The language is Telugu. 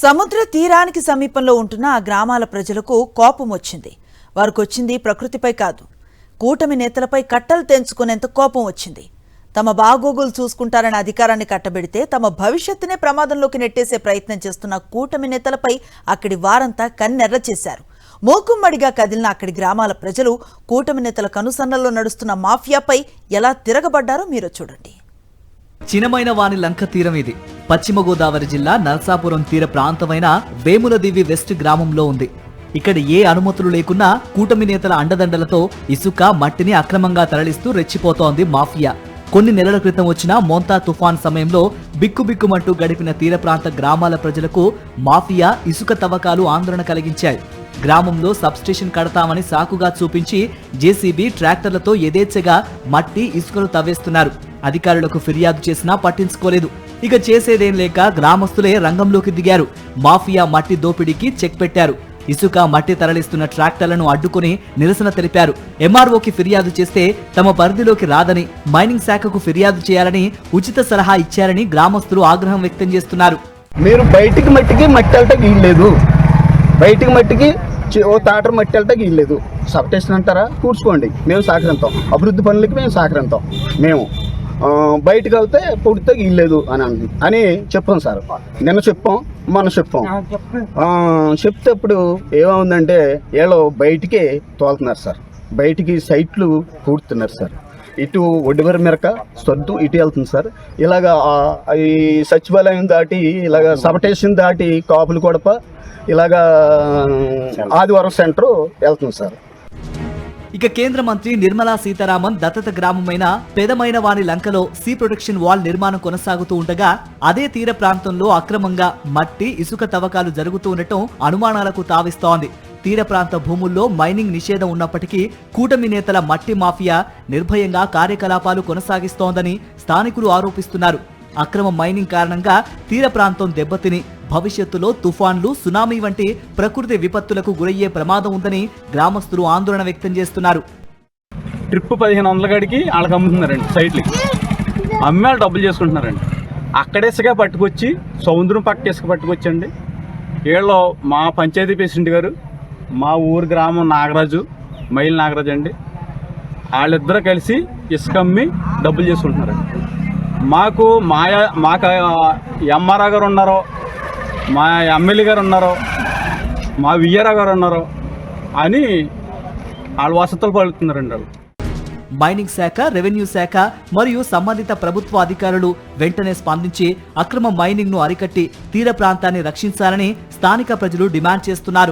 సముద్ర తీరానికి సమీపంలో ఉంటున్న ఆ గ్రామాల ప్రజలకు కోపం వచ్చింది. వారికొచ్చింది ప్రకృతిపై కాదు, కూటమి నేతలపై కట్టలు తెంచుకునేంత కోపం వచ్చింది. తమ బాగోగులు చూసుకుంటారని అధికారాన్ని కట్టబెడితే తమ భవిష్యత్తునే ప్రమాదంలోకి నెట్టేసే ప్రయత్నం చేస్తున్న కూటమి నేతలపై అక్కడి వారంతా కన్నెర్ర చేశారు. మూకుమ్మడిగా కదిలిన అక్కడి గ్రామాల ప్రజలు కూటమి నేతల కనుసన్నల్లో నడుస్తున్న మాఫియాపై ఎలా తిరగబడ్డారో మీరు చూడండి. చినమైన వాని లంక తీరం ఇది. పశ్చిమ గోదావరి జిల్లా నరసాపురం తీర ప్రాంతమైన వేములదివి వెస్ట్ గ్రామంలో ఉంది. ఇక్కడ ఏ అనుమతులు లేకున్నా కూటమి నేతల అండదండలతో ఇసుక మట్టిని అక్రమంగా తరలిస్తూ రెచ్చిపోతోంది మాఫియా. కొన్ని నెలల క్రితం వచ్చిన మోంతా తుఫాన్ సమయంలో బిక్కుబిక్కుమంటూ గడిపిన తీర ప్రాంత గ్రామాల ప్రజలకు మాఫియా ఇసుక తవ్వకాలు ఆందోళన కలిగించాయి. గ్రామంలో సబ్స్టేషన్ కడతామని సాకుగా చూపించి జేసీబీ ట్రాక్టర్లతో యథేచ్ఛగా మట్టి ఇసుకలు తవ్వేస్తున్నారు. అధికారులకు ఫిర్యాదు చేసినా పట్టించుకోలేదు. ఇక చేసేదేం లేక గ్రామస్తులే రంగంలోకి దిగారు. మాఫియా మట్టి దోపిడీకి చెక్ పెట్టారు. ఇసుక మట్టి తరలిస్తున్న ట్రాక్టర్లను అడ్డుకుని నిరసన తెలిపారు. ఎంఆర్ఓకి ఫిర్యాదు చేస్తే తమ పరిధిలోకి రాదని, మైనింగ్ శాఖకు ఫిర్యాదు చేయాలని ఉచిత సలహా ఇచ్చారని గ్రామస్తులు ఆగ్రహం వ్యక్తం చేస్తున్నారు. మీరు బయటికి మట్టికి మట్టి వెళ్ళటం వీల్లేదు, బయటికి మట్టికి ఓ తాటర్ మట్టి వెళ్ళటం వీల్లేదు. సబ్స్టేషన్ అంటారా, కూర్చుకోండి, మేము సహకరిస్తాం. అభివృద్ధి పనులకి మేము సహకరిస్తాం. మేము బయటకు వెళ్తే పొడితే వీల్లేదు అని చెప్పాం సార్. నిన్న చెప్పాం, మొన్న చెప్పాం. చెప్తేప్పుడు ఏమవుందంటే వీళ్ళు బయటికి తోలుతున్నారు సార్, బయటికి సైట్లు పూడుతున్నారు సార్. ఇటు ఒడ్డువర మెరక సొద్దు ఇటు వెళ్తుంది సార్. ఇలాగా ఈ సచివాలయం దాటి ఇలాగ సబటేషన్ దాటి కాపులు కొడప ఇలాగా ఆదివారం సెంటర్ వెళ్తుంది సార్. ఇక కేంద్ర మంత్రి నిర్మలా సీతారామన్ దత్తత గ్రామమైన పెదమైన వాని లంకలో సీ ప్రొటెక్షన్ వాల్ నిర్మాణం కొనసాగుతూ ఉండగా అదే తీర ప్రాంతంలో అక్రమంగా మట్టి ఇసుక తవ్వకాలు జరుగుతూ ఉండటం అనుమానాలకు తావిస్తోంది. తీర ప్రాంత భూముల్లో మైనింగ్ నిషేధం ఉన్నప్పటికీ కూటమి నేతల మట్టి మాఫియా నిర్భయంగా కార్యకలాపాలు కొనసాగిస్తోందని స్థానికులు ఆరోపిస్తున్నారు. అక్రమ మైనింగ్ కారణంగా తీర ప్రాంతం దెబ్బతిని భవిష్యత్తులో తుఫాన్లు, సునామీ వంటి ప్రకృతి విపత్తులకు గురయ్యే ప్రమాదం ఉందని గ్రామస్తులు ఆందోళన వ్యక్తం చేస్తున్నారు. ట్రిప్ 1500 గడికి వాళ్ళకి అమ్ముతున్నారండి, సైట్లకి అమ్మి వాళ్ళు డబ్బులు చేసుకుంటున్నారండి. అక్కడ ఇసుక పట్టుకొచ్చి సముద్రం పక్క ఇసుక పట్టుకొచ్చండి. వీళ్ళు మా పంచాయతీ ప్రెసిడెంట్ గారు, మా ఊరు గ్రామం నాగరాజు, మైల్ నాగరాజు అండి, వాళ్ళిద్దరూ కలిసి ఇసుక అమ్మి డబ్బులు చేసుకుంటున్నారండి. మాకు ఎంఆర్ఆ గారు ఉన్నారో, మా ఎమ్మెల్యే గారు ఉన్నారో, మా విఆర్ఆ గారు ఉన్నారో అని వాళ్ళ వసతులు పలుకుతున్నారండి. వాళ్ళు మైనింగ్ శాఖ, రెవెన్యూ శాఖ మరియు సంబంధిత ప్రభుత్వ అధికారులు వెంటనే స్పందించి అక్రమ మైనింగ్ ను అరికట్టి తీర ప్రాంతాన్ని రక్షించాలని స్థానిక ప్రజలు డిమాండ్ చేస్తున్నారు.